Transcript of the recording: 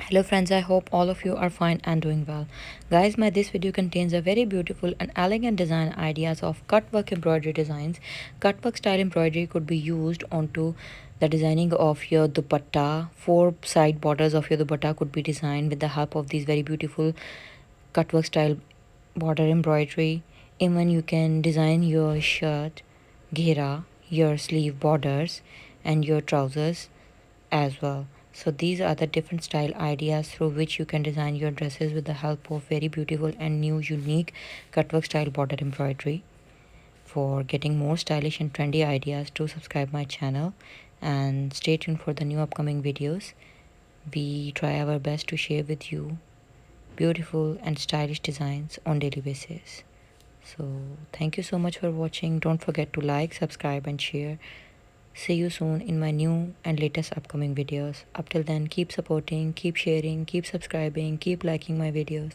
Hello friends, I hope all of you are fine and doing well. Guys, this video contains a very beautiful and elegant design ideas of cutwork embroidery designs. Cutwork style embroidery could be used onto the designing of your dupatta. Four side borders of your dupatta could be designed with the help of these very beautiful cutwork style border embroidery. Even you can design your shirt, ghera, your sleeve borders and your trousers as well. So these are the different style ideas through which you can design your dresses with the help of very beautiful and new unique cutwork style border embroidery. For getting more stylish and trendy ideas, do subscribe my channel and stay tuned for the new upcoming videos. We try our best to share with you beautiful and stylish designs on daily basis. So thank you so much for watching. Don't forget to like, subscribe and share. See you soon in my new and latest upcoming videos. Up till then, keep supporting, keep sharing, keep subscribing, keep liking my videos.